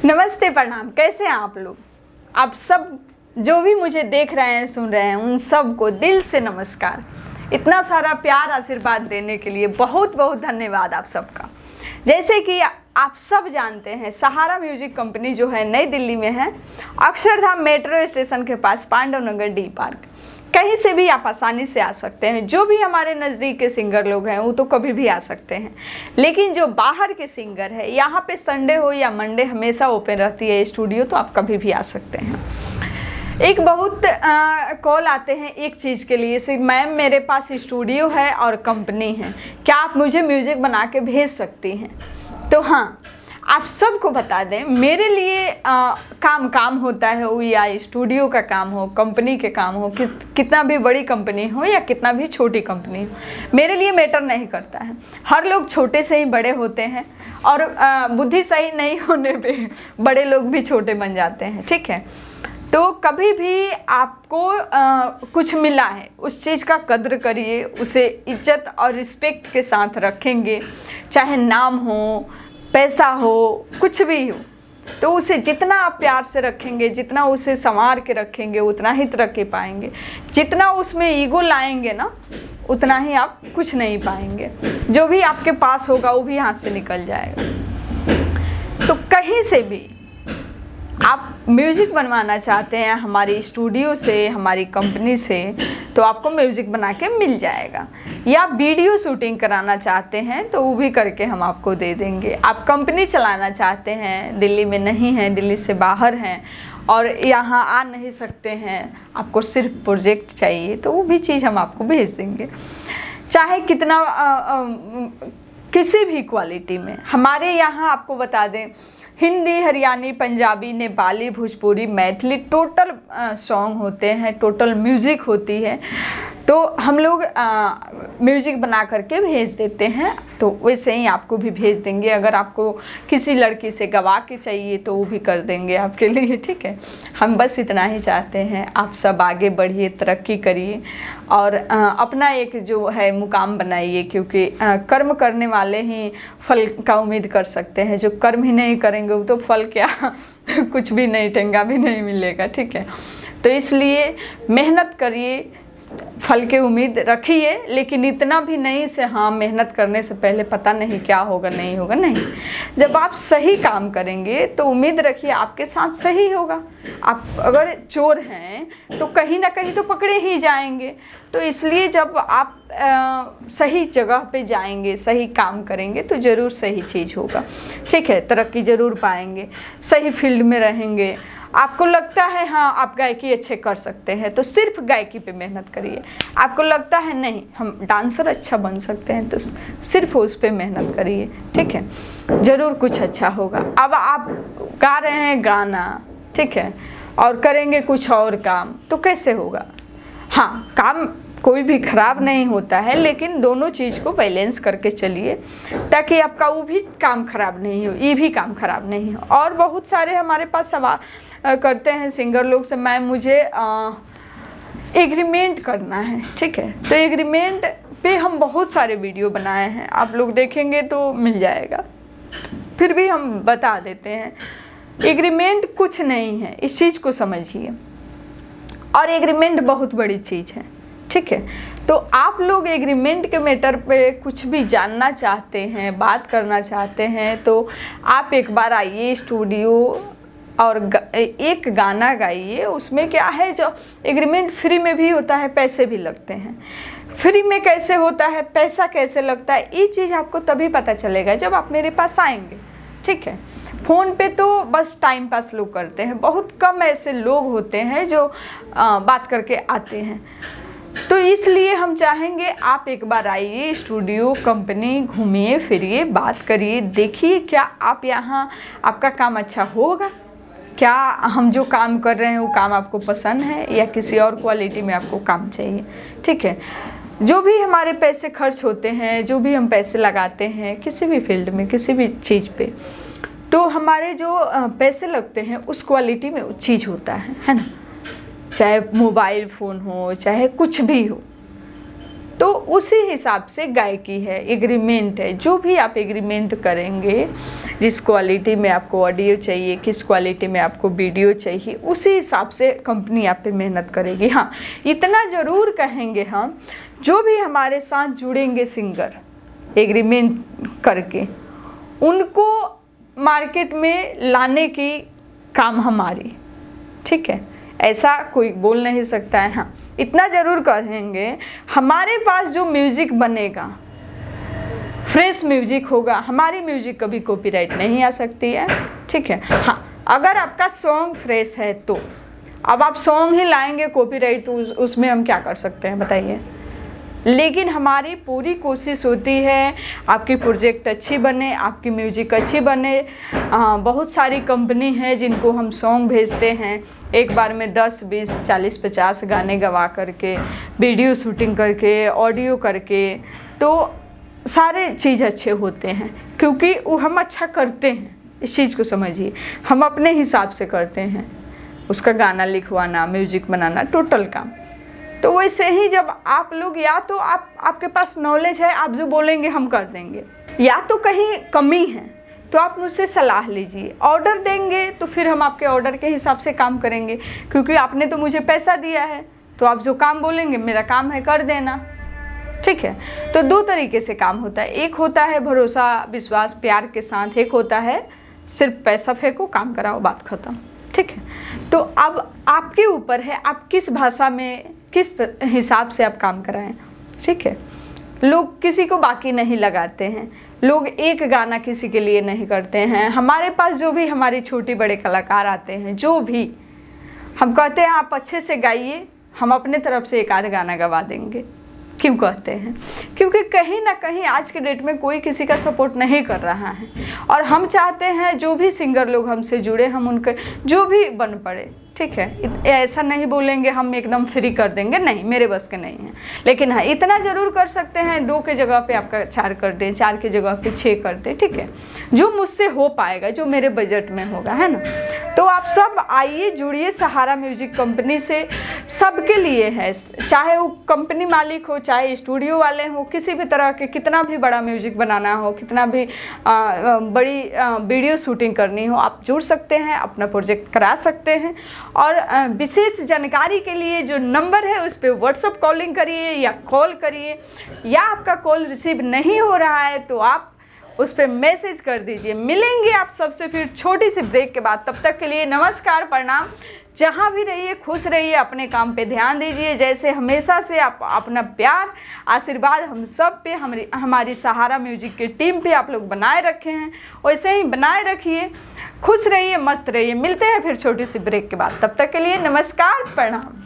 नमस्ते, प्रणाम। कैसे हैं आप लोग? आप सब जो भी मुझे देख रहे हैं, सुन रहे हैं, उन सब को दिल से नमस्कार। इतना सारा प्यार आशीर्वाद देने के लिए बहुत बहुत धन्यवाद आप सबका। जैसे कि आप सब जानते हैं, सहारा म्यूजिक कंपनी जो है नई दिल्ली में है, अक्षरधाम मेट्रो स्टेशन के पास, पांडव नगर डी पार्क। कहीं से भी आप आसानी से आ सकते हैं। जो भी हमारे नज़दीक के सिंगर लोग हैं वो तो कभी भी आ सकते हैं, लेकिन जो बाहर के सिंगर है, यहाँ पे संडे हो या मंडे हमेशा ओपन रहती है स्टूडियो, तो आप कभी भी आ सकते हैं। एक बहुत कॉल आते हैं एक चीज़ के लिए, सिर्फ मैम मेरे पास स्टूडियो है और कंपनी है, क्या आप मुझे म्यूज़िक बना के भेज सकती हैं? तो हाँ, आप सबको बता दें, मेरे लिए काम होता है वो, या स्टूडियो का काम हो, कंपनी के काम हो, कितना भी बड़ी कंपनी हो या कितना भी छोटी कंपनी हो, मेरे लिए मैटर नहीं करता है। हर लोग छोटे से ही बड़े होते हैं और बुद्धि सही नहीं होने पे बड़े लोग भी छोटे बन जाते हैं, ठीक है। तो कभी भी आपको कुछ मिला है, उस चीज़ का कद्र करिए, उसे इज्जत और रिस्पेक्ट के साथ रखेंगे। चाहे नाम हो, पैसा हो, कुछ भी हो, तो उसे जितना आप प्यार से रखेंगे, जितना उसे संवार के रखेंगे, उतना ही तरक्की पाएंगे। जितना उसमें ईगो लाएंगे ना, उतना ही आप कुछ नहीं पाएंगे। जो भी आपके पास होगा वो भी हाथ से निकल जाएगा। तो कहीं से भी आप म्यूज़िक बनवाना चाहते हैं हमारी स्टूडियो से, हमारी कंपनी से, तो आपको म्यूज़िक बना के मिल जाएगा। या वीडियो शूटिंग कराना चाहते हैं तो वो भी करके हम आपको दे देंगे। आप कंपनी चलाना चाहते हैं, दिल्ली में नहीं हैं, दिल्ली से बाहर हैं और यहाँ आ नहीं सकते हैं, आपको सिर्फ प्रोजेक्ट चाहिए, तो वो भी चीज़ हम आपको भेज देंगे। चाहे कितना किसी भी क्वालिटी में। हमारे यहाँ आपको बता दें, हिंदी, हरियाणी, पंजाबी, नेपाली, भोजपुरी, मैथिली टोटल सॉन्ग होते हैं, टोटल म्यूज़िक होती है। तो हम लोग म्यूज़िक बना करके भेज देते हैं, तो वैसे ही आपको भी भेज देंगे। अगर आपको किसी लड़की से गवा के चाहिए तो वो भी कर देंगे आपके लिए, ठीक है। हम बस इतना ही चाहते हैं, आप सब आगे बढ़िए, तरक्की करिए और अपना एक जो है मुकाम बनाइए, क्योंकि कर्म करने वाले ही फल का उम्मीद कर सकते हैं। जो कर्म ही नहीं करेंगे वो तो फल क्या कुछ भी नहीं, ठेंगा भी नहीं मिलेगा, ठीक है। तो इसलिए मेहनत करिए, फल की उम्मीद रखिए, लेकिन इतना भी नहीं से हाँ मेहनत करने से पहले पता नहीं क्या होगा, नहीं होगा, नहीं। जब आप सही काम करेंगे तो उम्मीद रखिए आपके साथ सही होगा। आप अगर चोर हैं तो कहीं ना कहीं तो पकड़े ही जाएंगे। तो इसलिए जब आप सही जगह पे जाएंगे, सही काम करेंगे, तो ज़रूर सही चीज़ होगा, ठीक है। तरक्की ज़रूर पाएंगे, सही फील्ड में रहेंगे। आपको लगता है हाँ आप गायकी अच्छे कर सकते हैं, तो सिर्फ गायकी पे मेहनत करिए। आपको लगता है नहीं हम डांसर अच्छा बन सकते हैं, तो सिर्फ उस पे मेहनत करिए, ठीक है। ज़रूर कुछ अच्छा होगा। अब आप गा रहे हैं गाना, ठीक है, और करेंगे कुछ और काम, तो कैसे होगा? हाँ, काम कोई भी ख़राब नहीं होता है, लेकिन दोनों चीज़ को बैलेंस करके चलिए, ताकि आपका वो भी काम ख़राब नहीं हो, ये भी काम ख़राब नहीं हो। और बहुत सारे हमारे पास सवाल करते हैं सिंगर लोग से, मैम मुझे एग्रीमेंट करना है, ठीक है। तो एग्रीमेंट पे हम बहुत सारे वीडियो बनाए हैं, आप लोग देखेंगे तो मिल जाएगा। फिर भी हम बता देते हैं, एग्रीमेंट कुछ नहीं है, इस चीज़ को समझिए। और एग्रीमेंट बहुत बड़ी चीज़ है, ठीक है। तो आप लोग एग्रीमेंट के मैटर पे कुछ भी जानना चाहते हैं, बात करना चाहते हैं, तो आप एक बार आइए स्टूडियो और एक गाना गाइए। उसमें क्या है, जो एग्रीमेंट फ्री में भी होता है, पैसे भी लगते हैं। फ्री में कैसे होता है, पैसा कैसे लगता है, ये चीज़ आपको तभी पता चलेगा जब आप मेरे पास आएंगे, ठीक है। फ़ोन पे तो बस टाइम पास लोग करते हैं, बहुत कम ऐसे लोग होते हैं जो बात करके आते हैं। तो इसलिए हम चाहेंगे आप एक बार आइए स्टूडियो, कंपनी, घूमिए फिरिए, बात करिए, देखिए क्या आप यहाँ आपका काम अच्छा होगा, क्या हम जो काम कर रहे हैं वो काम आपको पसंद है, या किसी और क्वालिटी में आपको काम चाहिए, ठीक है। जो भी हमारे पैसे खर्च होते हैं, जो भी हम पैसे लगाते हैं किसी भी फील्ड में, किसी भी चीज़ पे, तो हमारे जो पैसे लगते हैं उस क्वालिटी में चीज़ होता है ना। चाहे मोबाइल फ़ोन हो, चाहे कुछ भी हो, तो उसी हिसाब से गायकी है, एग्रीमेंट है। जो भी आप एग्रीमेंट करेंगे, जिस क्वालिटी में आपको ऑडियो चाहिए, किस क्वालिटी में आपको वीडियो चाहिए, उसी हिसाब से कंपनी आप पे मेहनत करेगी। हाँ, इतना ज़रूर कहेंगे हम, जो भी हमारे साथ जुड़ेंगे सिंगर एग्रीमेंट करके, उनको मार्केट में लाने की काम हमारी, ठीक है। ऐसा कोई बोल नहीं सकता है। हाँ, इतना ज़रूर कहेंगे, हमारे पास जो म्यूज़िक बनेगा फ्रेश म्यूज़िक होगा, हमारी म्यूज़िक कभी कॉपीराइट नहीं आ सकती है, ठीक है। हाँ, अगर आपका सॉन्ग फ्रेश है तो अब आप सॉन्ग ही लाएंगे कॉपीराइट, तो उसमें हम क्या कर सकते हैं बताइए। लेकिन हमारी पूरी कोशिश होती है आपकी प्रोजेक्ट अच्छी बने, आपकी म्यूज़िक अच्छी बने। बहुत सारी कंपनी है जिनको हम सॉन्ग भेजते हैं, एक बार में 10, 20, 40, 50 गाने गवा करके, वीडियो शूटिंग करके, ऑडियो करके, तो सारे चीज़ अच्छे होते हैं क्योंकि वो हम अच्छा करते हैं। इस चीज़ को समझिए, हम अपने हिसाब से करते हैं, उसका गाना लिखवाना, म्यूज़िक बनाना, टोटल काम। तो वैसे ही जब आप लोग, या तो आपके पास नॉलेज है, आप जो बोलेंगे हम कर देंगे, या तो कहीं कमी है तो आप मुझसे सलाह लीजिए, ऑर्डर देंगे तो फिर हम आपके ऑर्डर के हिसाब से काम करेंगे, क्योंकि आपने तो मुझे पैसा दिया है, तो आप जो काम बोलेंगे मेरा काम है कर देना, ठीक है। तो दो तरीके से काम होता है, एक होता है भरोसा, विश्वास, प्यार के साथ, एक होता है सिर्फ पैसा फेंको, काम कराओ, बात खत्म, ठीक है। तो अब आपके ऊपर है, आप किस भाषा में, किस हिसाब से आप काम कराएं, ठीक है। लोग किसी को बाकी नहीं लगाते हैं, लोग एक गाना किसी के लिए नहीं करते हैं। हमारे पास जो भी हमारे छोटे बड़े कलाकार आते हैं, जो भी हम कहते हैं आप अच्छे से गाइए, हम अपने तरफ से एक आध गाना गवा देंगे। क्यों कहते हैं? क्योंकि कहीं ना कहीं आज के डेट में कोई किसी का सपोर्ट नहीं कर रहा है, और हम चाहते हैं जो भी सिंगर लोग हमसे जुड़े, हम उनके जो भी बन पड़े, ठीक है। ऐसा नहीं बोलेंगे हम एकदम फ्री कर देंगे, नहीं, मेरे बस के नहीं है। लेकिन हाँ, इतना ज़रूर कर सकते हैं, 2 के जगह पे आपका 4 कर दें, 4 की जगह पे 6 कर दें, ठीक है। जो मुझसे हो पाएगा, जो मेरे बजट में होगा, है ना। तो आप सब आइए, जुड़िए सहारा म्यूजिक कंपनी से, सबके लिए है, चाहे वो कंपनी मालिक हो, चाहे स्टूडियो वाले हो, किसी भी तरह के, कितना भी बड़ा म्यूजिक बनाना हो, कितना भी बड़ी वीडियो शूटिंग करनी हो, आप जुड़ सकते हैं, अपना प्रोजेक्ट करा सकते हैं। और विशेष जानकारी के लिए जो नंबर है उस पर व्हाट्सअप कॉलिंग करिए या कॉल करिए, या आपका कॉल रिसीव नहीं हो रहा है तो आप उस पर मैसेज कर दीजिए। मिलेंगे आप सबसे फिर छोटी सी ब्रेक के बाद, तब तक के लिए नमस्कार, प्रणाम। जहाँ भी रहिए खुश रहिए, अपने काम पे ध्यान दीजिए, जैसे हमेशा से आप अपना प्यार आशीर्वाद हम सब पे, हमारी सहारा म्यूजिक की टीम पे आप लोग बनाए रखे हैं, वैसे ही बनाए रखिए। खुश रहिए, मस्त रहिए। मिलते हैं फिर छोटी सी ब्रेक के बाद, तब तक के लिए नमस्कार, प्रणाम।